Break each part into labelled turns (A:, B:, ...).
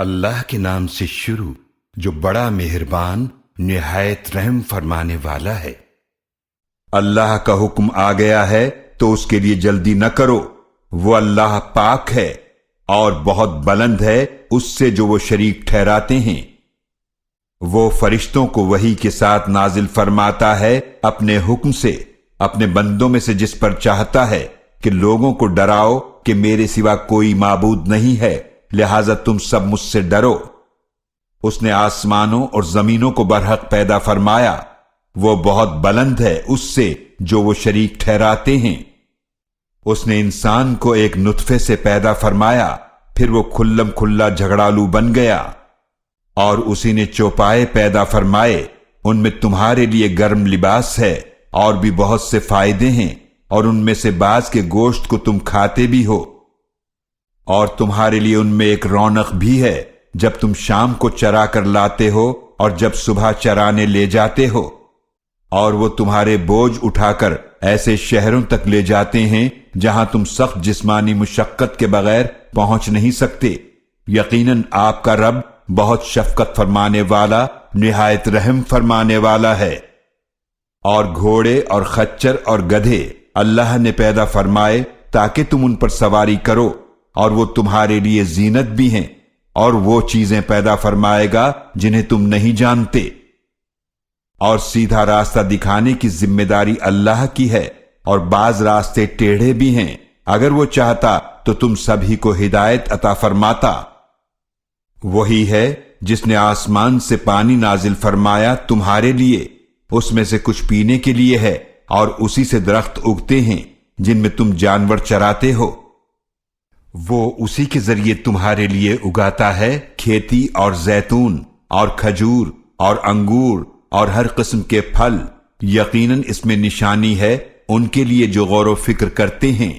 A: اللہ کے نام سے شروع جو بڑا مہربان نہایت رحم فرمانے والا ہے۔ اللہ کا حکم آ گیا ہے تو اس کے لیے جلدی نہ کرو، وہ اللہ پاک ہے اور بہت بلند ہے اس سے جو وہ شریک ٹھہراتے ہیں۔ وہ فرشتوں کو وحی کے ساتھ نازل فرماتا ہے اپنے حکم سے اپنے بندوں میں سے جس پر چاہتا ہے کہ لوگوں کو ڈراؤ کہ میرے سوا کوئی معبود نہیں ہے، لہذا تم سب مجھ سے ڈرو۔ اس نے آسمانوں اور زمینوں کو برحق پیدا فرمایا، وہ بہت بلند ہے اس سے جو وہ شریک ٹھہراتے ہیں۔ اس نے انسان کو ایک نطفے سے پیدا فرمایا، پھر وہ کھلم کھلا جھگڑالو بن گیا، اور اسی نے چوپائے پیدا فرمائے، ان میں تمہارے لیے گرم لباس ہے اور بھی بہت سے فائدے ہیں، اور ان میں سے بعض کے گوشت کو تم کھاتے بھی ہو، اور تمہارے لیے ان میں ایک رونق بھی ہے جب تم شام کو چرا کر لاتے ہو اور جب صبح چرانے لے جاتے ہو، اور وہ تمہارے بوجھ اٹھا کر ایسے شہروں تک لے جاتے ہیں جہاں تم سخت جسمانی مشقت کے بغیر پہنچ نہیں سکتے۔ یقیناً آپ کا رب بہت شفقت فرمانے والا نہایت رحم فرمانے والا ہے۔ اور گھوڑے اور خچر اور گدھے اللہ نے پیدا فرمائے تاکہ تم ان پر سواری کرو، اور وہ تمہارے لیے زینت بھی ہیں، اور وہ چیزیں پیدا فرمائے گا جنہیں تم نہیں جانتے۔ اور سیدھا راستہ دکھانے کی ذمہ داری اللہ کی ہے، اور بعض راستے ٹیڑھے بھی ہیں، اگر وہ چاہتا تو تم سبھی کو ہدایت عطا فرماتا۔ وہی ہے جس نے آسمان سے پانی نازل فرمایا تمہارے لیے، اس میں سے کچھ پینے کے لیے ہے، اور اسی سے درخت اگتے ہیں جن میں تم جانور چراتے ہو۔ وہ اسی کے ذریعے تمہارے لیے اگاتا ہے کھیتی اور زیتون اور کھجور اور انگور اور ہر قسم کے پھل۔ یقیناً اس میں نشانی ہے ان کے لیے جو غور و فکر کرتے ہیں۔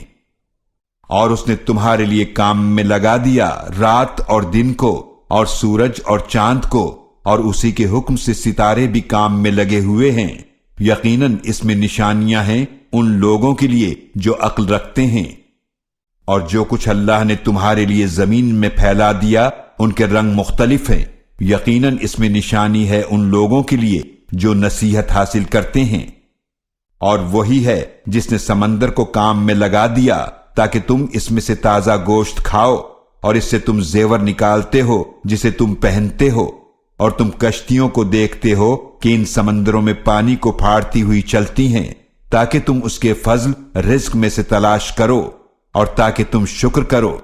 A: اور اس نے تمہارے لیے کام میں لگا دیا رات اور دن کو، اور سورج اور چاند کو، اور اسی کے حکم سے ستارے بھی کام میں لگے ہوئے ہیں۔ یقیناً اس میں نشانیاں ہیں ان لوگوں کے لیے جو عقل رکھتے ہیں۔ اور جو کچھ اللہ نے تمہارے لیے زمین میں پھیلا دیا ان کے رنگ مختلف ہیں، یقیناً اس میں نشانی ہے ان لوگوں کے لیے جو نصیحت حاصل کرتے ہیں۔ اور وہی ہے جس نے سمندر کو کام میں لگا دیا تاکہ تم اس میں سے تازہ گوشت کھاؤ، اور اس سے تم زیور نکالتے ہو جسے تم پہنتے ہو، اور تم کشتیوں کو دیکھتے ہو کہ ان سمندروں میں پانی کو پھاڑتی ہوئی چلتی ہیں تاکہ تم اس کے فضل رزق میں سے تلاش کرو اور تاکہ تم شکر کرو۔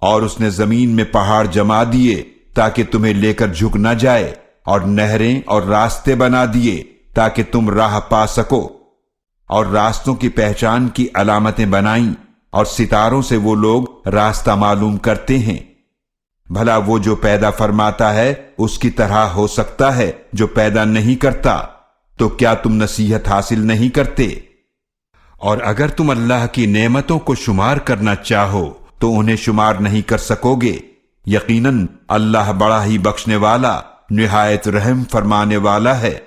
A: اور اس نے زمین میں پہاڑ جما دیے تاکہ تمہیں لے کر جھک نہ جائے، اور نہریں اور راستے بنا دیے تاکہ تم راہ پا سکو، اور راستوں کی پہچان کی علامتیں بنائیں، اور ستاروں سے وہ لوگ راستہ معلوم کرتے ہیں۔ بھلا وہ جو پیدا فرماتا ہے اس کی طرح ہو سکتا ہے جو پیدا نہیں کرتا؟ تو کیا تم نصیحت حاصل نہیں کرتے؟ اور اگر تم اللہ کی نعمتوں کو شمار کرنا چاہو تو انہیں شمار نہیں کر سکو گے۔ یقیناً اللہ بڑا ہی بخشنے والا نہایت رحم فرمانے والا ہے۔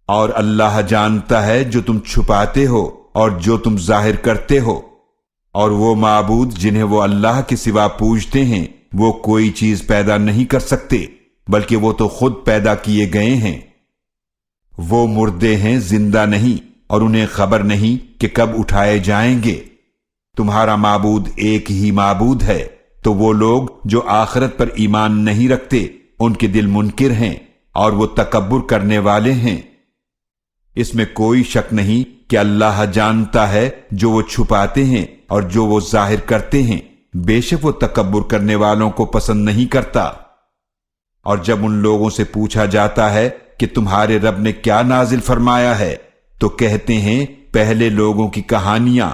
A: اور اللہ جانتا ہے جو تم چھپاتے ہو اور جو تم ظاہر کرتے ہو۔ اور وہ معبود جنہیں وہ اللہ کے سوا پوجتے ہیں وہ کوئی چیز پیدا نہیں کر سکتے، بلکہ وہ تو خود پیدا کیے گئے ہیں۔ وہ مردے ہیں، زندہ نہیں، اور انہیں خبر نہیں کہ کب اٹھائے جائیں گے۔ تمہارا معبود ایک ہی معبود ہے، تو وہ لوگ جو آخرت پر ایمان نہیں رکھتے ان کے دل منکر ہیں اور وہ تکبر کرنے والے ہیں۔ اس میں کوئی شک نہیں کہ اللہ جانتا ہے جو وہ چھپاتے ہیں اور جو وہ ظاہر کرتے ہیں، بے شک وہ تکبر کرنے والوں کو پسند نہیں کرتا۔ اور جب ان لوگوں سے پوچھا جاتا ہے کہ تمہارے رب نے کیا نازل فرمایا ہے تو کہتے ہیں پہلے لوگوں کی کہانیاں،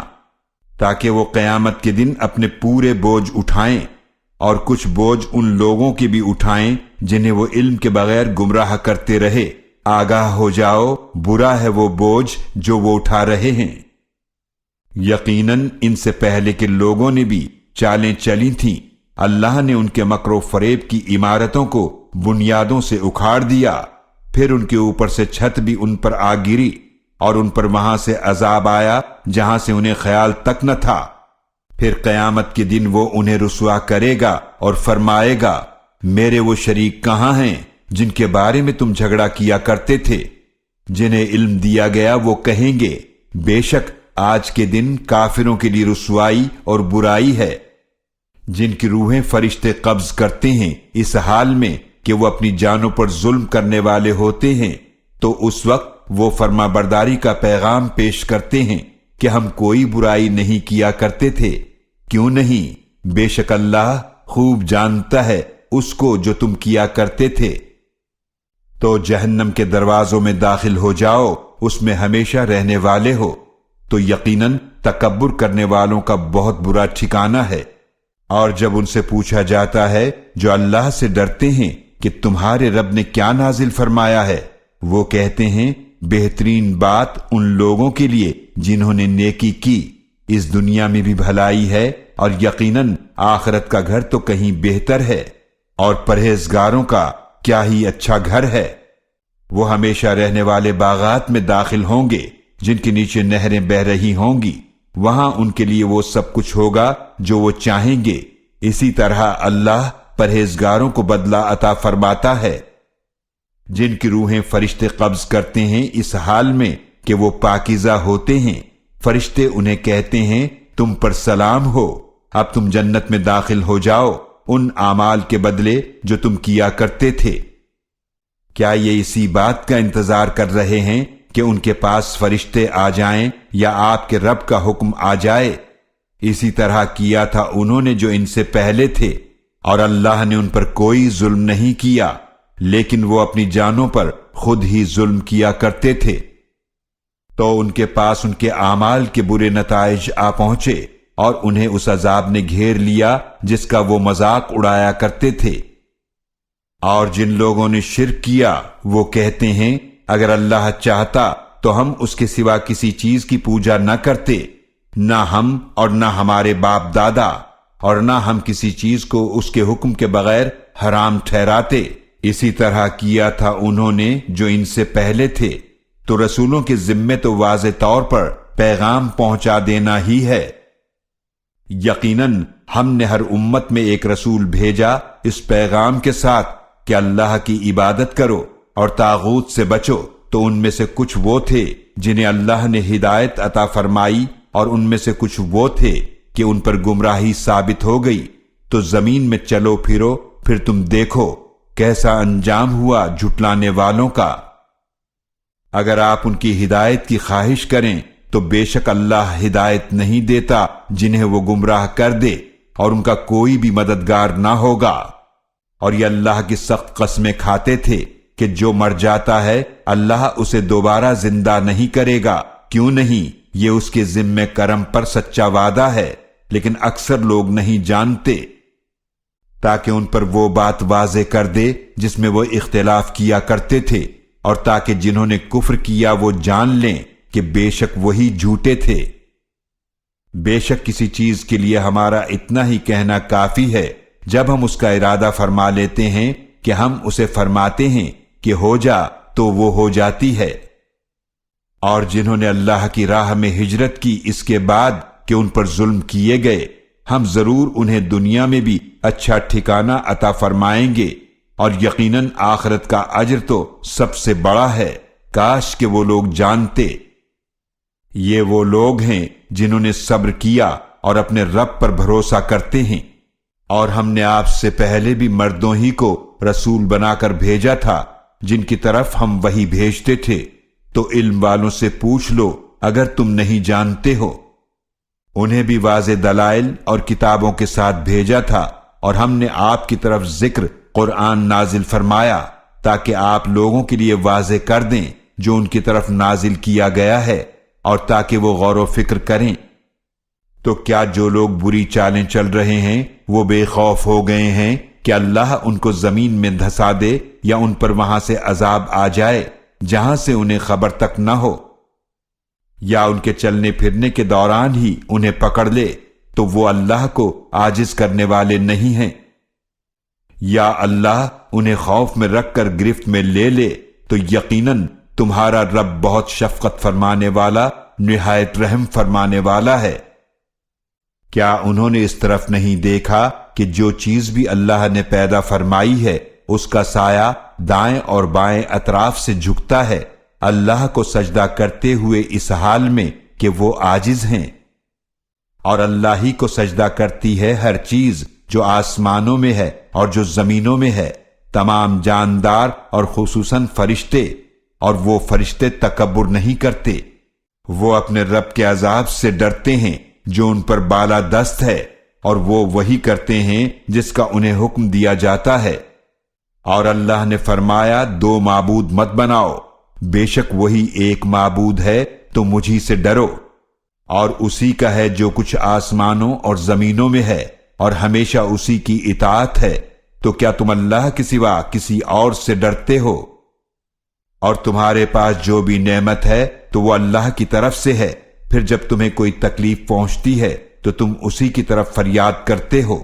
A: تاکہ وہ قیامت کے دن اپنے پورے بوجھ اٹھائیں، اور کچھ بوجھ ان لوگوں کی بھی اٹھائیں جنہیں وہ علم کے بغیر گمراہ کرتے رہے۔ آگاہ ہو جاؤ، برا ہے وہ بوجھ جو وہ اٹھا رہے ہیں۔ یقیناً ان سے پہلے کے لوگوں نے بھی چالیں چلی تھیں، اللہ نے ان کے مکر و فریب کی عمارتوں کو بنیادوں سے اکھاڑ دیا، پھر ان کے اوپر سے چھت بھی ان پر آ گری، اور ان پر وہاں سے عذاب آیا جہاں سے انہیں خیال تک نہ تھا۔ پھر قیامت کے دن وہ انہیں رسوا کرے گا اور فرمائے گا میرے وہ شریک کہاں ہیں جن کے بارے میں تم جھگڑا کیا کرتے تھے؟ جنہیں علم دیا گیا وہ کہیں گے بے شک آج کے دن کافروں کے لیے رسوائی اور برائی ہے۔ جن کی روحیں فرشتے قبض کرتے ہیں اس حال میں کہ وہ اپنی جانوں پر ظلم کرنے والے ہوتے ہیں، تو اس وقت وہ فرما برداری کا پیغام پیش کرتے ہیں کہ ہم کوئی برائی نہیں کیا کرتے تھے۔ کیوں نہیں؟ بے شک اللہ خوب جانتا ہے اس کو جو تم کیا کرتے تھے۔ تو جہنم کے دروازوں میں داخل ہو جاؤ، اس میں ہمیشہ رہنے والے ہو، تو یقیناً تکبر کرنے والوں کا بہت برا ٹھکانہ ہے۔ اور جب ان سے پوچھا جاتا ہے جو اللہ سے ڈرتے ہیں کہ تمہارے رب نے کیا نازل فرمایا ہے، وہ کہتے ہیں بہترین بات ان لوگوں کے لیے جنہوں نے نیکی کی، اس دنیا میں بھی بھلائی ہے اور یقیناً آخرت کا گھر تو کہیں بہتر ہے، اور پرہیزگاروں کا کیا ہی اچھا گھر ہے۔ وہ ہمیشہ رہنے والے باغات میں داخل ہوں گے جن کے نیچے نہریں بہہ رہی ہوں گی، وہاں ان کے لیے وہ سب کچھ ہوگا جو وہ چاہیں گے۔ اسی طرح اللہ پرہیزگاروں کو بدلہ عطا فرماتا ہے۔ جن کی روحیں فرشتے قبض کرتے ہیں اس حال میں کہ وہ پاکیزہ ہوتے ہیں، فرشتے انہیں کہتے ہیں تم پر سلام ہو، اب تم جنت میں داخل ہو جاؤ ان اعمال کے بدلے جو تم کیا کرتے تھے۔ کیا یہ اسی بات کا انتظار کر رہے ہیں کہ ان کے پاس فرشتے آ جائیں یا آپ کے رب کا حکم آ جائے؟ اسی طرح کیا تھا انہوں نے جو ان سے پہلے تھے، اور اللہ نے ان پر کوئی ظلم نہیں کیا، لیکن وہ اپنی جانوں پر خود ہی ظلم کیا کرتے تھے۔ تو ان کے پاس ان کے اعمال کے برے نتائج آ پہنچے اور انہیں اس عذاب نے گھیر لیا جس کا وہ مذاق اڑایا کرتے تھے۔ اور جن لوگوں نے شرک کیا وہ کہتے ہیں اگر اللہ چاہتا تو ہم اس کے سوا کسی چیز کی پوجا نہ کرتے، نہ ہم اور نہ ہمارے باپ دادا، اور نہ ہم کسی چیز کو اس کے حکم کے بغیر حرام ٹھہراتے۔ اسی طرح کیا تھا انہوں نے جو ان سے پہلے تھے، تو رسولوں کے ذمے تو واضح طور پر پیغام پہنچا دینا ہی ہے۔ یقیناً ہم نے ہر امت میں ایک رسول بھیجا اس پیغام کے ساتھ کہ اللہ کی عبادت کرو اور طاغوت سے بچو، تو ان میں سے کچھ وہ تھے جنہیں اللہ نے ہدایت عطا فرمائی اور ان میں سے کچھ وہ تھے کہ ان پر گمراہی ثابت ہو گئی۔ تو زمین میں چلو پھرو، پھر تم دیکھو کیسا انجام ہوا جھٹلانے والوں کا۔ اگر آپ ان کی ہدایت کی خواہش کریں تو بے شک اللہ ہدایت نہیں دیتا جنہیں وہ گمراہ کر دے، اور ان کا کوئی بھی مددگار نہ ہوگا۔ اور یہ اللہ کی سخت قسمیں کھاتے تھے کہ جو مر جاتا ہے اللہ اسے دوبارہ زندہ نہیں کرے گا۔ کیوں نہیں؟ یہ اس کے ذمہ کرم پر سچا وعدہ ہے، لیکن اکثر لوگ نہیں جانتے، تاکہ ان پر وہ بات واضح کر دے جس میں وہ اختلاف کیا کرتے تھے، اور تاکہ جنہوں نے کفر کیا وہ جان لیں کہ بے شک وہی جھوٹے تھے۔ بے شک کسی چیز کے لیے ہمارا اتنا ہی کہنا کافی ہے، جب ہم اس کا ارادہ فرما لیتے ہیں کہ ہم اسے فرماتے ہیں کہ ہو جا تو وہ ہو جاتی ہے۔ اور جنہوں نے اللہ کی راہ میں ہجرت کی اس کے بعد کہ ان پر ظلم کیے گئے، ہم ضرور انہیں دنیا میں بھی اچھا ٹھکانہ عطا فرمائیں گے، اور یقیناً آخرت کا اجر تو سب سے بڑا ہے، کاش کہ وہ لوگ جانتے۔ یہ وہ لوگ ہیں جنہوں نے صبر کیا اور اپنے رب پر بھروسہ کرتے ہیں، اور ہم نے آپ سے پہلے بھی مردوں ہی کو رسول بنا کر بھیجا تھا جن کی طرف ہم وحی بھیجتے تھے، تو علم والوں سے پوچھ لو اگر تم نہیں جانتے ہو۔ انہیں بھی واضح دلائل اور کتابوں کے ساتھ بھیجا تھا، اور ہم نے آپ کی طرف ذکر قرآن نازل فرمایا تاکہ آپ لوگوں کے لیے واضح کر دیں جو ان کی طرف نازل کیا گیا ہے، اور تاکہ وہ غور و فکر کریں۔ تو کیا جو لوگ بری چالیں چل رہے ہیں وہ بے خوف ہو گئے ہیں کہ اللہ ان کو زمین میں دھسا دے یا ان پر وہاں سے عذاب آ جائے جہاں سے انہیں خبر تک نہ ہو، یا ان کے چلنے پھرنے کے دوران ہی انہیں پکڑ لے، تو وہ اللہ کو عاجز کرنے والے نہیں ہیں، یا اللہ انہیں خوف میں رکھ کر گرفت میں لے لے، تو یقیناً تمہارا رب بہت شفقت فرمانے والا، نہایت رحم فرمانے والا ہے۔ کیا انہوں نے اس طرف نہیں دیکھا کہ جو چیز بھی اللہ نے پیدا فرمائی ہے اس کا سایہ دائیں اور بائیں اطراف سے جھکتا ہے، اللہ کو سجدہ کرتے ہوئے اس حال میں کہ وہ عاجز ہیں، اور اللہ ہی کو سجدہ کرتی ہے ہر چیز جو آسمانوں میں ہے اور جو زمینوں میں ہے، تمام جاندار اور خصوصاً فرشتے، اور وہ فرشتے تکبر نہیں کرتے، وہ اپنے رب کے عذاب سے ڈرتے ہیں جو ان پر بالا دست ہے، اور وہ وہی کرتے ہیں جس کا انہیں حکم دیا جاتا ہے۔ اور اللہ نے فرمایا دو معبود مت بناؤ، بے شک وہی ایک معبود ہے تو مجھی سے ڈرو، اور اسی کا ہے جو کچھ آسمانوں اور زمینوں میں ہے، اور ہمیشہ اسی کی اطاعت ہے، تو کیا تم اللہ کے سوا کسی اور سے ڈرتے ہو؟ اور تمہارے پاس جو بھی نعمت ہے تو وہ اللہ کی طرف سے ہے، پھر جب تمہیں کوئی تکلیف پہنچتی ہے تو تم اسی کی طرف فریاد کرتے ہو،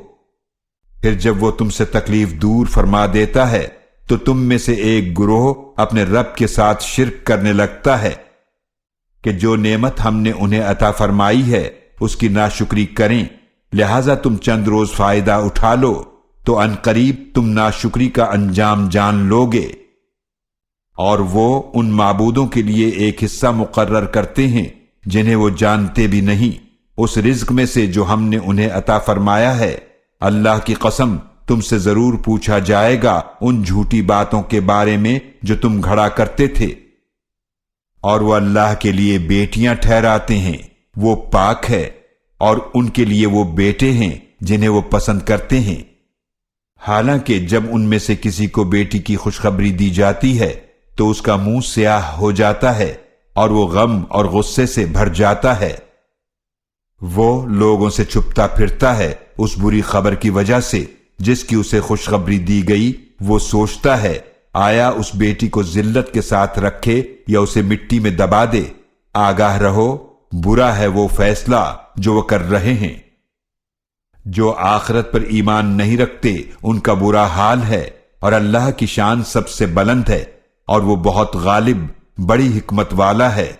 A: پھر جب وہ تم سے تکلیف دور فرما دیتا ہے تو تم میں سے ایک گروہ اپنے رب کے ساتھ شرک کرنے لگتا ہے کہ جو نعمت ہم نے انہیں عطا فرمائی ہے اس کی ناشکری کریں، لہذا تم چند روز فائدہ اٹھا لو تو ان قریب تم ناشکری کا انجام جان لوگے۔ اور وہ ان معبودوں کے لیے ایک حصہ مقرر کرتے ہیں جنہیں وہ جانتے بھی نہیں، اس رزق میں سے جو ہم نے انہیں عطا فرمایا ہے، اللہ کی قسم تم سے ضرور پوچھا جائے گا ان جھوٹی باتوں کے بارے میں جو تم گھڑا کرتے تھے۔ اور وہ اللہ کے لیے بیٹیاں ٹھہراتے ہیں، وہ پاک ہے، اور ان کے لیے وہ بیٹے ہیں جنہیں وہ پسند کرتے ہیں، حالانکہ جب ان میں سے کسی کو بیٹی کی خوشخبری دی جاتی ہے تو اس کا منہ سیاہ ہو جاتا ہے اور وہ غم اور غصے سے بھر جاتا ہے، وہ لوگوں سے چھپتا پھرتا ہے اس بری خبر کی وجہ سے جس کی اسے خوشخبری دی گئی۔ وہ سوچتا ہے آیا اس بیٹی کو ذلت کے ساتھ رکھے یا اسے مٹی میں دبا دے، آگاہ رہو برا ہے وہ فیصلہ جو وہ کر رہے ہیں۔ جو آخرت پر ایمان نہیں رکھتے ان کا برا حال ہے، اور اللہ کی شان سب سے بلند ہے اور وہ بہت غالب بڑی حکمت والا ہے۔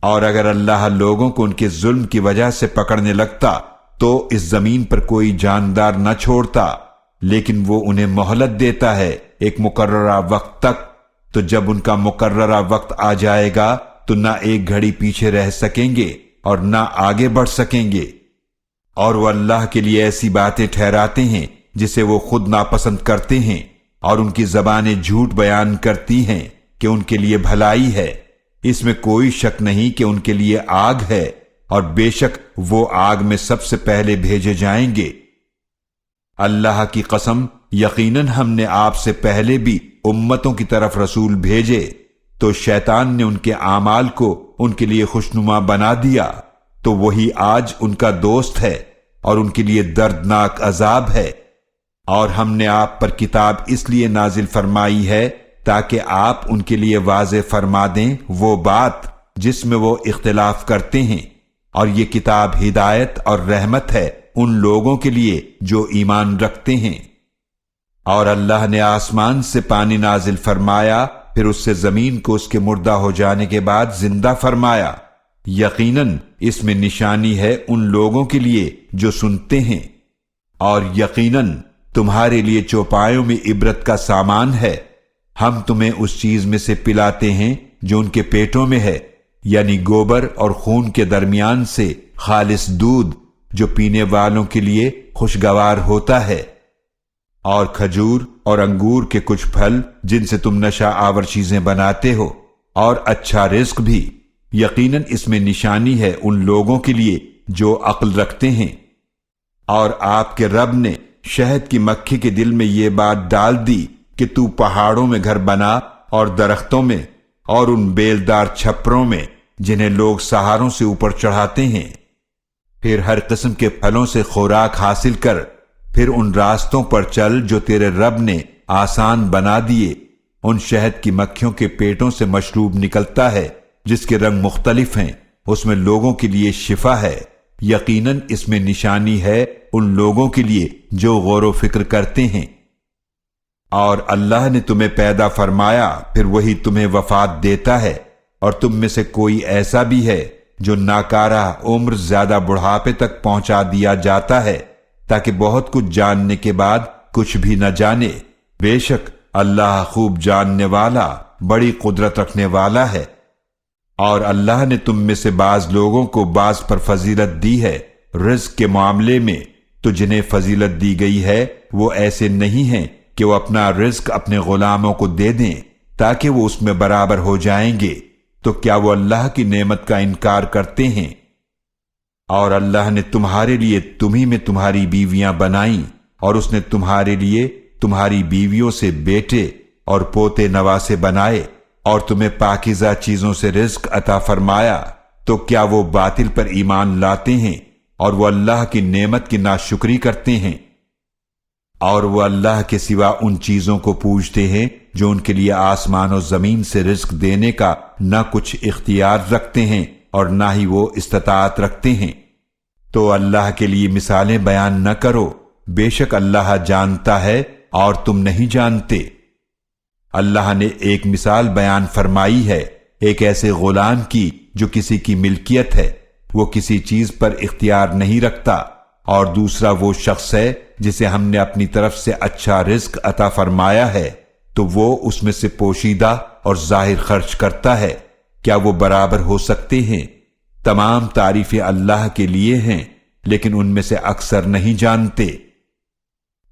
A: اور اگر اللہ لوگوں کو ان کے ظلم کی وجہ سے پکڑنے لگتا تو اس زمین پر کوئی جاندار نہ چھوڑتا، لیکن وہ انہیں مہلت دیتا ہے ایک مقررہ وقت تک، تو جب ان کا مقررہ وقت آ جائے گا تو نہ ایک گھڑی پیچھے رہ سکیں گے اور نہ آگے بڑھ سکیں گے۔ اور وہ اللہ کے لیے ایسی باتیں ٹھہراتے ہیں جسے وہ خود ناپسند کرتے ہیں، اور ان کی زبانیں جھوٹ بیان کرتی ہیں کہ ان کے لیے بھلائی ہے، اس میں کوئی شک نہیں کہ ان کے لیے آگ ہے، اور بے شک وہ آگ میں سب سے پہلے بھیجے جائیں گے۔ اللہ کی قسم یقیناً ہم نے آپ سے پہلے بھی امتوں کی طرف رسول بھیجے، تو شیطان نے ان کے اعمال کو ان کے لیے خوشنما بنا دیا، تو وہی آج ان کا دوست ہے اور ان کے لیے دردناک عذاب ہے۔ اور ہم نے آپ پر کتاب اس لیے نازل فرمائی ہے تاکہ آپ ان کے لیے واضح فرما دیں وہ بات جس میں وہ اختلاف کرتے ہیں، اور یہ کتاب ہدایت اور رحمت ہے ان لوگوں کے لیے جو ایمان رکھتے ہیں۔ اور اللہ نے آسمان سے پانی نازل فرمایا، پھر اس سے زمین کو اس کے مردہ ہو جانے کے بعد زندہ فرمایا، یقیناً اس میں نشانی ہے ان لوگوں کے لیے جو سنتے ہیں، اور یقیناً تمہارے لیے چوپایوں میں عبرت کا سامان ہے۔ ہم تمہیں اس چیز میں سے پلاتے ہیں جو ان کے پیٹوں میں ہے، یعنی گوبر اور خون کے درمیان سے خالص دودھ جو پینے والوں کے لیے خوشگوار ہوتا ہے، اور کھجور اور انگور کے کچھ پھل جن سے تم نشہ آور چیزیں بناتے ہو، اور اچھا رزق بھی۔ یقیناً اس میں نشانی ہے ان لوگوں کے لیے جو عقل رکھتے ہیں۔ اور آپ کے رب نے شہد کی مکھی کے دل میں یہ بات ڈال دی کہ تو پہاڑوں میں گھر بنا اور درختوں میں اور ان بیلدار چھپروں میں جنہیں لوگ سہاروں سے اوپر چڑھاتے ہیں، پھر ہر قسم کے پھلوں سے خوراک حاصل کر، پھر ان راستوں پر چل جو تیرے رب نے آسان بنا دیے۔ ان شہد کی مکھیوں کے پیٹوں سے مشروب نکلتا ہے جس کے رنگ مختلف ہیں، اس میں لوگوں کے لیے شفا ہے۔ یقیناً اس میں نشانی ہے ان لوگوں کے لیے جو غور و فکر کرتے ہیں۔ اور اللہ نے تمہیں پیدا فرمایا، پھر وہی تمہیں وفات دیتا ہے، اور تم میں سے کوئی ایسا بھی ہے جو ناکارہ عمر زیادہ بڑھاپے تک پہنچا دیا جاتا ہے تاکہ بہت کچھ جاننے کے بعد کچھ بھی نہ جانے۔ بے شک اللہ خوب جاننے والا، بڑی قدرت رکھنے والا ہے۔ اور اللہ نے تم میں سے بعض لوگوں کو بعض پر فضیلت دی ہے رزق کے معاملے میں، تو جنہیں فضیلت دی گئی ہے وہ ایسے نہیں ہیں کہ وہ اپنا رزق اپنے غلاموں کو دے دیں تاکہ وہ اس میں برابر ہو جائیں گے، تو کیا وہ اللہ کی نعمت کا انکار کرتے ہیں؟ اور اللہ نے تمہارے لیے تمہیں میں تمہاری بیویاں بنائیں، اور اس نے تمہارے لیے تمہاری بیویوں سے بیٹے اور پوتے نواسے بنائے، اور تمہیں پاکیزہ چیزوں سے رزق عطا فرمایا، تو کیا وہ باطل پر ایمان لاتے ہیں اور وہ اللہ کی نعمت کی ناشکری کرتے ہیں؟ اور وہ اللہ کے سوا ان چیزوں کو پوجتے ہیں جو ان کے لیے آسمان و زمین سے رزق دینے کا نہ کچھ اختیار رکھتے ہیں اور نہ ہی وہ استطاعت رکھتے ہیں۔ تو اللہ کے لیے مثالیں بیان نہ کرو، بے شک اللہ جانتا ہے اور تم نہیں جانتے۔ اللہ نے ایک مثال بیان فرمائی ہے ایک ایسے غلام کی جو کسی کی ملکیت ہے، وہ کسی چیز پر اختیار نہیں رکھتا، اور دوسرا وہ شخص ہے جسے ہم نے اپنی طرف سے اچھا رزق عطا فرمایا ہے تو وہ اس میں سے پوشیدہ اور ظاہر خرچ کرتا ہے۔ کیا وہ برابر ہو سکتے ہیں؟ تمام تعریفیں اللہ کے لیے ہیں، لیکن ان میں سے اکثر نہیں جانتے۔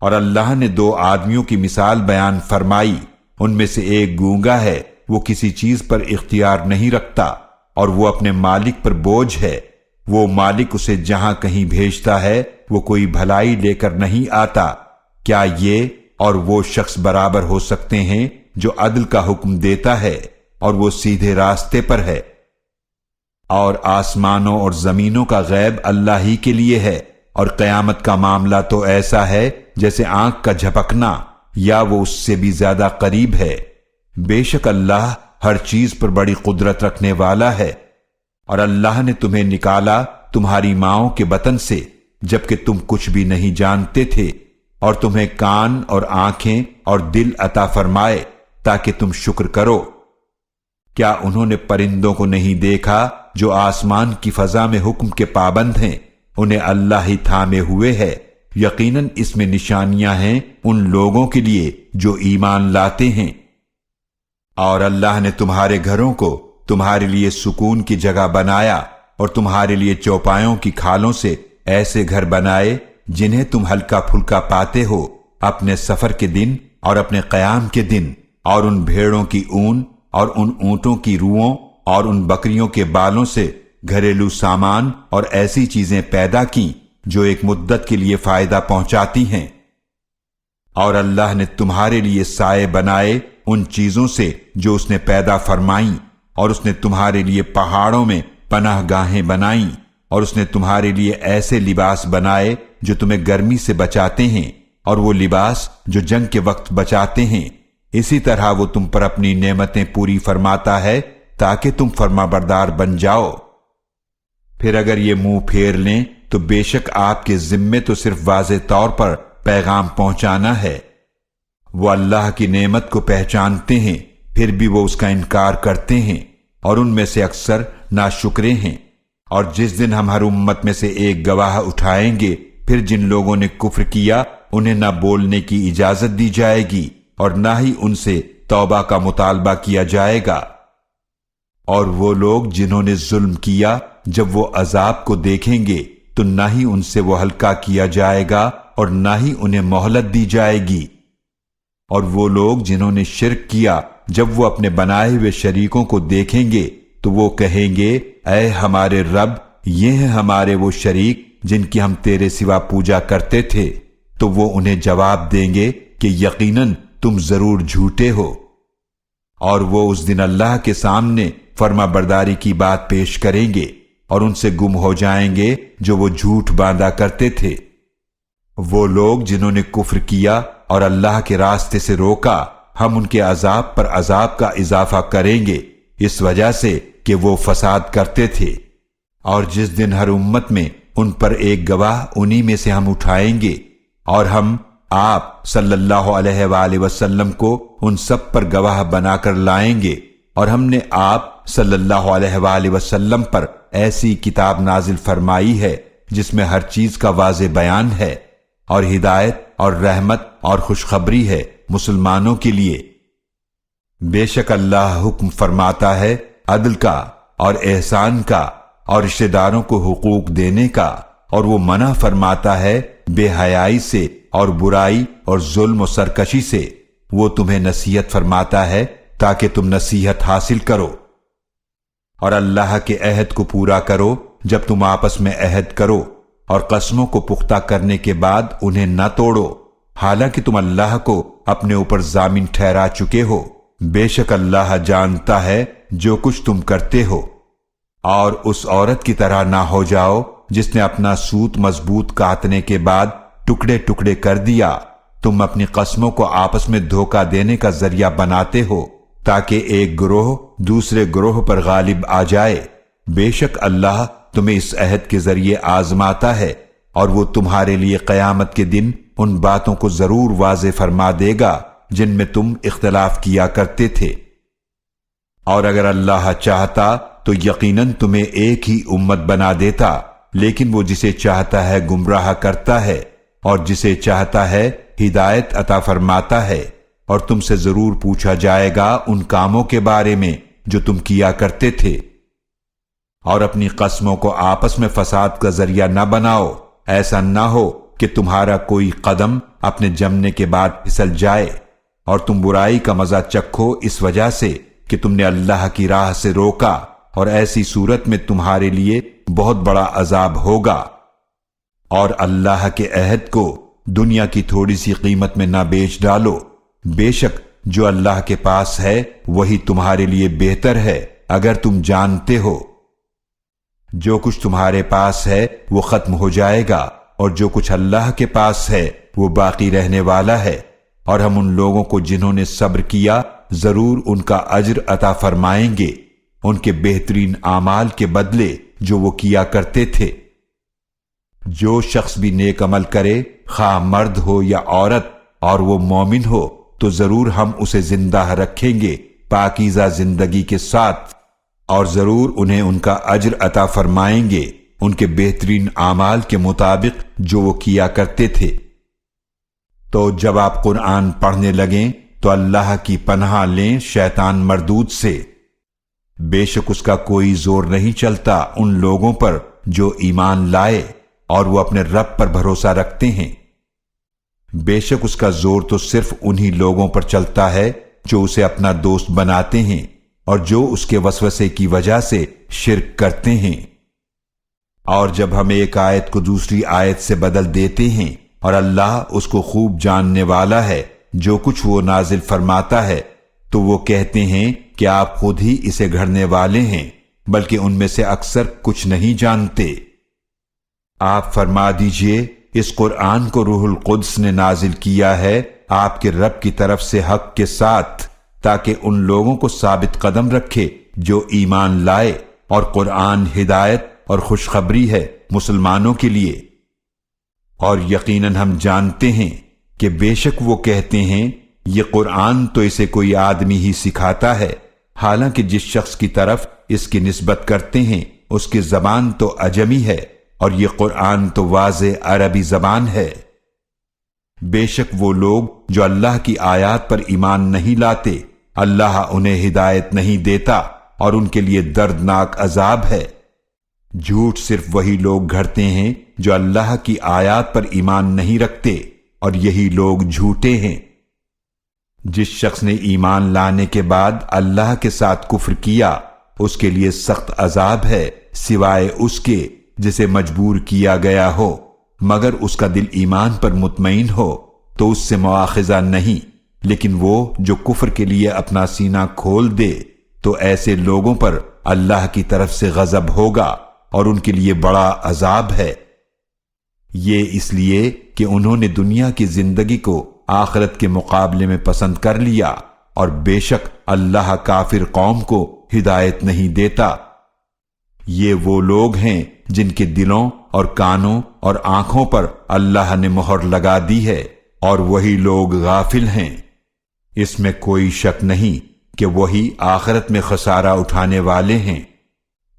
A: اور اللہ نے دو آدمیوں کی مثال بیان فرمائی، ان میں سے ایک گونگا ہے، وہ کسی چیز پر اختیار نہیں رکھتا، اور وہ اپنے مالک پر بوجھ ہے۔ وہ مالک اسے جہاں کہیں بھیجتا ہے وہ کوئی بھلائی لے کر نہیں آتا۔ کیا یہ اور وہ شخص برابر ہو سکتے ہیں جو عدل کا حکم دیتا ہے اور وہ سیدھے راستے پر ہے؟ اور آسمانوں اور زمینوں کا غیب اللہ ہی کے لیے ہے، اور قیامت کا معاملہ تو ایسا ہے جیسے آنکھ کا جھپکنا، یا وہ اس سے بھی زیادہ قریب ہے۔ بے شک اللہ ہر چیز پر بڑی قدرت رکھنے والا ہے۔ اور اللہ نے تمہیں نکالا تمہاری ماؤں کے بطن سے جبکہ تم کچھ بھی نہیں جانتے تھے، اور تمہیں کان اور آنکھیں اور دل عطا فرمائے تاکہ تم شکر کرو۔ کیا انہوں نے پرندوں کو نہیں دیکھا جو آسمان کی فضا میں حکم کے پابند ہیں؟ انہیں اللہ ہی تھامے ہوئے ہے۔ یقیناً اس میں نشانیاں ہیں ان لوگوں کے لیے جو ایمان لاتے ہیں۔ اور اللہ نے تمہارے گھروں کو تمہارے لیے سکون کی جگہ بنایا، اور تمہارے لیے چوپایوں کی کھالوں سے ایسے گھر بنائے جنہیں تم ہلکا پھلکا پاتے ہو اپنے سفر کے دن اور اپنے قیام کے دن، اور ان بھیڑوں کی اون اور ان اونٹوں کی روؤں اور ان بکریوں کے بالوں سے گھریلو سامان اور ایسی چیزیں پیدا کی جو ایک مدت کے لیے فائدہ پہنچاتی ہیں۔ اور اللہ نے تمہارے لیے سائے بنائے ان چیزوں سے جو اس نے پیدا فرمائیں، اور اس نے تمہارے لیے پہاڑوں میں پناہ گاہیں بنائیں، اور اس نے تمہارے لیے ایسے لباس بنائے جو تمہیں گرمی سے بچاتے ہیں، اور وہ لباس جو جنگ کے وقت بچاتے ہیں۔ اسی طرح وہ تم پر اپنی نعمتیں پوری فرماتا ہے تاکہ تم فرما بردار بن جاؤ۔ پھر اگر یہ منہ پھیر لیں تو بے شک آپ کے ذمے تو صرف واضح طور پر پیغام پہنچانا ہے۔ وہ اللہ کی نعمت کو پہچانتے ہیں پھر بھی وہ اس کا انکار کرتے ہیں، اور ان میں سے اکثر ناشکرے ہیں۔ اور جس دن ہم ہر امت میں سے ایک گواہ اٹھائیں گے، پھر جن لوگوں نے کفر کیا انہیں نہ بولنے کی اجازت دی جائے گی اور نہ ہی ان سے توبہ کا مطالبہ کیا جائے گا۔ اور وہ لوگ جنہوں نے ظلم کیا جب وہ عذاب کو دیکھیں گے تو نہ ہی ان سے وہ ہلکا کیا جائے گا اور نہ ہی انہیں مہلت دی جائے گی۔ اور وہ لوگ جنہوں نے شرک کیا جب وہ اپنے بنائے ہوئے شریکوں کو دیکھیں گے تو وہ کہیں گے اے ہمارے رب، یہ ہیں ہمارے وہ شریک جن کی ہم تیرے سوا پوجا کرتے تھے، تو وہ انہیں جواب دیں گے کہ یقیناً تم ضرور جھوٹے ہو۔ اور وہ اس دن اللہ کے سامنے فرما برداری کی بات پیش کریں گے اور ان سے گم ہو جائیں گے جو وہ جھوٹ باندھا کرتے تھے۔ وہ لوگ جنہوں نے کفر کیا اور اللہ کے راستے سے روکا، ہم ان کے عذاب پر عذاب کا اضافہ کریں گے اس وجہ سے کہ وہ فساد کرتے تھے۔ اور جس دن ہر امت میں ان پر ایک گواہ انہی میں سے ہم اٹھائیں گے، اور ہم آپ صلی اللہ علیہ وآلہ وسلم کو ان سب پر گواہ بنا کر لائیں گے، اور ہم نے آپ صلی اللہ علیہ وآلہ وسلم پر ایسی کتاب نازل فرمائی ہے جس میں ہر چیز کا واضح بیان ہے، اور ہدایت اور رحمت اور خوشخبری ہے مسلمانوں کے لیے۔ بے شک اللہ حکم فرماتا ہے عدل کا اور احسان کا اور رشتہ داروں کو حقوق دینے کا، اور وہ منع فرماتا ہے بے حیائی سے اور برائی اور ظلم و سرکشی سے۔ وہ تمہیں نصیحت فرماتا ہے تاکہ تم نصیحت حاصل کرو، اور اللہ کے عہد کو پورا کرو جب تم آپس میں عہد کرو، اور قسموں کو پختہ کرنے کے بعد انہیں نہ توڑو، حالانکہ تم اللہ کو اپنے اوپر ضامن ٹھہرا چکے ہو۔ بے شک اللہ جانتا ہے جو کچھ تم کرتے ہو۔ اور اس عورت کی طرح نہ ہو جاؤ جس نے اپنا سوت مضبوط کاٹنے کے بعد ٹکڑے ٹکڑے کر دیا۔ تم اپنی قسموں کو آپس میں دھوکہ دینے کا ذریعہ بناتے ہو تاکہ ایک گروہ دوسرے گروہ پر غالب آ جائے۔ بے شک اللہ تمہیں اس عہد کے ذریعے آزماتا ہے، اور وہ تمہارے لیے قیامت کے دن ان باتوں کو ضرور واضح فرما دے گا جن میں تم اختلاف کیا کرتے تھے۔ اور اگر اللہ چاہتا تو یقیناً تمہیں ایک ہی امت بنا دیتا، لیکن وہ جسے چاہتا ہے گمراہ کرتا ہے، اور جسے چاہتا ہے ہدایت عطا فرماتا ہے۔ اور تم سے ضرور پوچھا جائے گا ان کاموں کے بارے میں جو تم کیا کرتے تھے۔ اور اپنی قسموں کو آپس میں فساد کا ذریعہ نہ بناؤ، ایسا نہ ہو کہ تمہارا کوئی قدم اپنے جمنے کے بعد پھسل جائے، اور تم برائی کا مزہ چکھو اس وجہ سے کہ تم نے اللہ کی راہ سے روکا، اور ایسی صورت میں تمہارے لیے بہت بڑا عذاب ہوگا۔ اور اللہ کے عہد کو دنیا کی تھوڑی سی قیمت میں نہ بیچ ڈالو، بے شک جو اللہ کے پاس ہے وہی تمہارے لیے بہتر ہے اگر تم جانتے ہو۔ جو کچھ تمہارے پاس ہے وہ ختم ہو جائے گا، اور جو کچھ اللہ کے پاس ہے وہ باقی رہنے والا ہے۔ اور ہم ان لوگوں کو جنہوں نے صبر کیا ضرور ان کا اجر عطا فرمائیں گے، ان کے بہترین اعمال کے بدلے جو وہ کیا کرتے تھے۔ جو شخص بھی نیک عمل کرے، خواہ مرد ہو یا عورت، اور وہ مومن ہو، تو ضرور ہم اسے زندہ رکھیں گے پاکیزہ زندگی کے ساتھ، اور ضرور انہیں ان کا اجر عطا فرمائیں گے ان کے بہترین اعمال کے مطابق جو وہ کیا کرتے تھے۔ تو جب آپ قرآن پڑھنے لگیں تو اللہ کی پناہ لیں شیطان مردود سے۔ بے شک اس کا کوئی زور نہیں چلتا ان لوگوں پر جو ایمان لائے اور وہ اپنے رب پر بھروسہ رکھتے ہیں۔ بے شک اس کا زور تو صرف انہی لوگوں پر چلتا ہے جو اسے اپنا دوست بناتے ہیں اور جو اس کے وسوسے کی وجہ سے شرک کرتے ہیں۔ اور جب ہم ایک آیت کو دوسری آیت سے بدل دیتے ہیں اور اللہ اس کو خوب جاننے والا ہے جو کچھ وہ نازل فرماتا ہے، تو وہ کہتے ہیں کہ آپ خود ہی اسے گھڑنے والے ہیں، بلکہ ان میں سے اکثر کچھ نہیں جانتے۔ آپ فرما دیجئے اس قرآن کو روح القدس نے نازل کیا ہے آپ کے رب کی طرف سے حق کے ساتھ، تاکہ ان لوگوں کو ثابت قدم رکھے جو ایمان لائے، اور قرآن ہدایت اور خوشخبری ہے مسلمانوں کے لیے۔ اور یقیناً ہم جانتے ہیں کہ بے شک وہ کہتے ہیں یہ قرآن تو اسے کوئی آدمی ہی سکھاتا ہے، حالانکہ جس شخص کی طرف اس کی نسبت کرتے ہیں اس کی زبان تو عجمی ہے، اور یہ قرآن تو واضح عربی زبان ہے۔ بے شک وہ لوگ جو اللہ کی آیات پر ایمان نہیں لاتے، اللہ انہیں ہدایت نہیں دیتا اور ان کے لیے دردناک عذاب ہے۔ جھوٹ صرف وہی لوگ گھڑتے ہیں جو اللہ کی آیات پر ایمان نہیں رکھتے، اور یہی لوگ جھوٹے ہیں۔ جس شخص نے ایمان لانے کے بعد اللہ کے ساتھ کفر کیا، اس کے لیے سخت عذاب ہے، سوائے اس کے جسے مجبور کیا گیا ہو، مگر اس کا دل ایمان پر مطمئن ہو تو اس سے مواخذہ نہیں۔ لیکن وہ جو کفر کے لیے اپنا سینہ کھول دے تو ایسے لوگوں پر اللہ کی طرف سے غضب ہوگا اور ان کے لیے بڑا عذاب ہے۔ یہ اس لیے کہ انہوں نے دنیا کی زندگی کو آخرت کے مقابلے میں پسند کر لیا، اور بے شک اللہ کافر قوم کو ہدایت نہیں دیتا۔ یہ وہ لوگ ہیں جن کے دلوں اور کانوں اور آنکھوں پر اللہ نے مہر لگا دی ہے، اور وہی لوگ غافل ہیں۔ اس میں کوئی شک نہیں کہ وہی آخرت میں خسارہ اٹھانے والے ہیں۔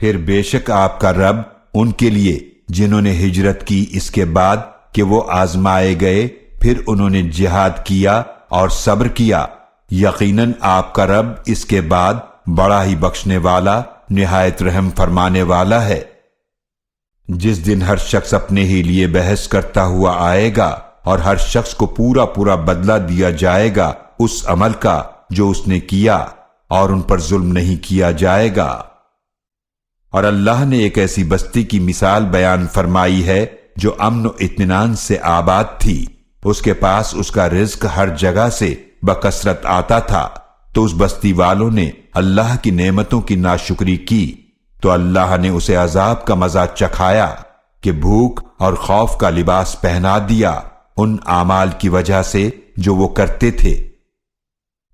A: پھر بے شک آپ کا رب ان کے لیے جنہوں نے ہجرت کی اس کے بعد کہ وہ آزمائے گئے پھر انہوں نے جہاد کیا اور صبر کیا، یقیناً آپ کا رب اس کے بعد بڑا ہی بخشنے والا نہایت رحم فرمانے والا ہے۔ جس دن ہر شخص اپنے ہی لیے بحث کرتا ہوا آئے گا اور ہر شخص کو پورا پورا بدلہ دیا جائے گا اس عمل کا جو اس نے کیا، اور ان پر ظلم نہیں کیا جائے گا۔ اور اللہ نے ایک ایسی بستی کی مثال بیان فرمائی ہے جو امن و اطمینان سے آباد تھی، اس کے پاس اس کا رزق ہر جگہ سے بکثرت آتا تھا، تو اس بستی والوں نے اللہ کی نعمتوں کی ناشکری کی تو اللہ نے اسے عذاب کا مزہ چکھایا کہ بھوک اور خوف کا لباس پہنا دیا ان اعمال کی وجہ سے جو وہ کرتے تھے۔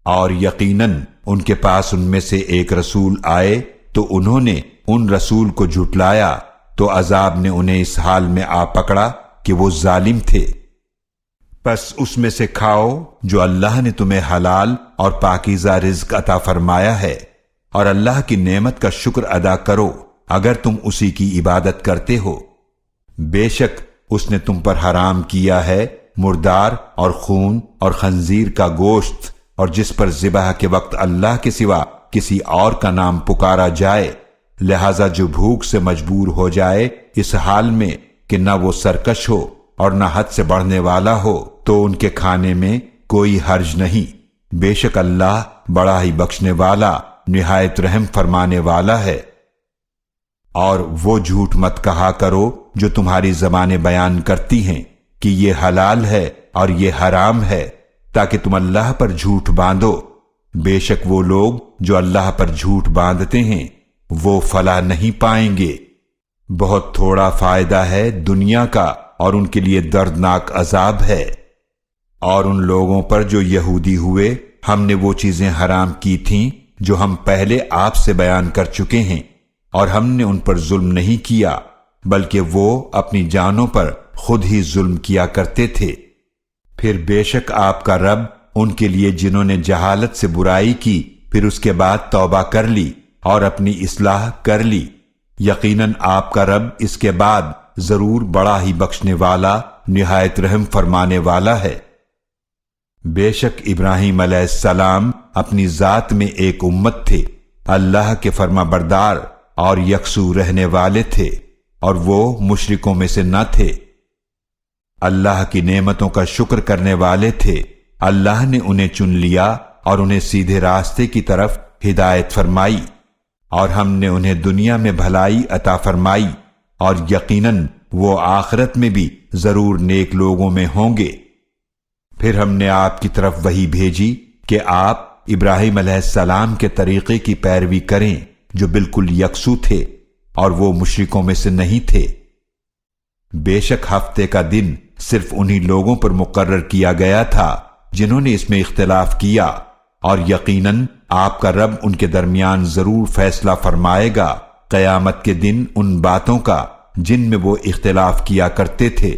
A: اور یقیناً ان کے پاس ان میں سے ایک رسول آئے تو انہوں نے ان رسول کو جھٹلایا تو عذاب نے انہیں اس حال میں آ پکڑا کہ وہ ظالم تھے۔ پس اس میں سے کھاؤ جو اللہ نے تمہیں حلال اور پاکیزہ رزق عطا فرمایا ہے، اور اللہ کی نعمت کا شکر ادا کرو اگر تم اسی کی عبادت کرتے ہو۔ بے شک اس نے تم پر حرام کیا ہے مردار اور خون اور خنزیر کا گوشت، اور جس پر ذبح کے وقت اللہ کے سوا کسی اور کا نام پکارا جائے، لہذا جو بھوک سے مجبور ہو جائے اس حال میں کہ نہ وہ سرکش ہو اور نہ حد سے بڑھنے والا ہو، تو ان کے کھانے میں کوئی حرج نہیں، بے شک اللہ بڑا ہی بخشنے والا نہایت رحم فرمانے والا ہے۔ اور وہ جھوٹ مت کہا کرو جو تمہاری زبانیں بیان کرتی ہیں کہ یہ حلال ہے اور یہ حرام ہے، تاکہ تم اللہ پر جھوٹ باندھو، بے شک وہ لوگ جو اللہ پر جھوٹ باندھتے ہیں وہ فلاح نہیں پائیں گے۔ بہت تھوڑا فائدہ ہے دنیا کا اور ان کے لیے دردناک عذاب ہے۔ اور ان لوگوں پر جو یہودی ہوئے ہم نے وہ چیزیں حرام کی تھیں جو ہم پہلے آپ سے بیان کر چکے ہیں، اور ہم نے ان پر ظلم نہیں کیا بلکہ وہ اپنی جانوں پر خود ہی ظلم کیا کرتے تھے۔ پھر بے شک آپ کا رب ان کے لیے جنہوں نے جہالت سے برائی کی پھر اس کے بعد توبہ کر لی اور اپنی اصلاح کر لی، یقیناً آپ کا رب اس کے بعد ضرور بڑا ہی بخشنے والا نہایت رحم فرمانے والا ہے۔ بے شک ابراہیم علیہ السلام اپنی ذات میں ایک امت تھے، اللہ کے فرما بردار اور یکسو رہنے والے تھے، اور وہ مشرکوں میں سے نہ تھے، اللہ کی نعمتوں کا شکر کرنے والے تھے۔ اللہ نے انہیں چن لیا اور انہیں سیدھے راستے کی طرف ہدایت فرمائی، اور ہم نے انہیں دنیا میں بھلائی عطا فرمائی، اور یقیناً وہ آخرت میں بھی ضرور نیک لوگوں میں ہوں گے۔ پھر ہم نے آپ کی طرف وحی بھیجی کہ آپ ابراہیم علیہ السلام کے طریقے کی پیروی کریں جو بالکل یکسو تھے، اور وہ مشرکوں میں سے نہیں تھے۔ بے شک ہفتے کا دن صرف انہی لوگوں پر مقرر کیا گیا تھا جنہوں نے اس میں اختلاف کیا، اور یقیناً آپ کا رب ان کے درمیان ضرور فیصلہ فرمائے گا قیامت کے دن ان باتوں کا جن میں وہ اختلاف کیا کرتے تھے۔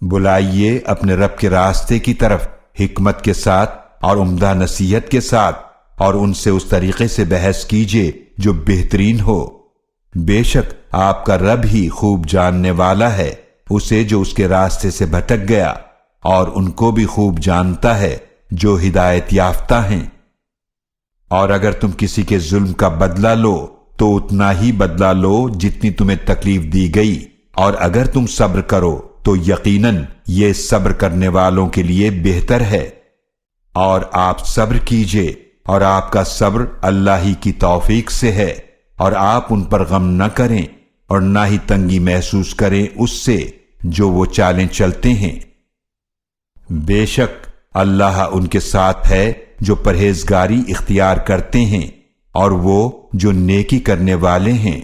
A: بلائیے اپنے رب کے راستے کی طرف حکمت کے ساتھ اور عمدہ نصیحت کے ساتھ، اور ان سے اس طریقے سے بحث کیجیے جو بہترین ہو، بے شک آپ کا رب ہی خوب جاننے والا ہے اسے جو اس کے راستے سے بھٹک گیا، اور ان کو بھی خوب جانتا ہے جو ہدایت یافتہ ہیں۔ اور اگر تم کسی کے ظلم کا بدلہ لو تو اتنا ہی بدلہ لو جتنی تمہیں تکلیف دی گئی، اور اگر تم صبر کرو تو یقیناً یہ صبر کرنے والوں کے لیے بہتر ہے۔ اور آپ صبر کیجئے، اور آپ کا صبر اللہ ہی کی توفیق سے ہے، اور آپ ان پر غم نہ کریں اور نہ ہی تنگی محسوس کریں اس سے جو وہ چالیں چلتے ہیں۔ بے شک اللہ ان کے ساتھ ہے جو پرہیزگاری اختیار کرتے ہیں، اور وہ جو نیکی کرنے والے ہیں۔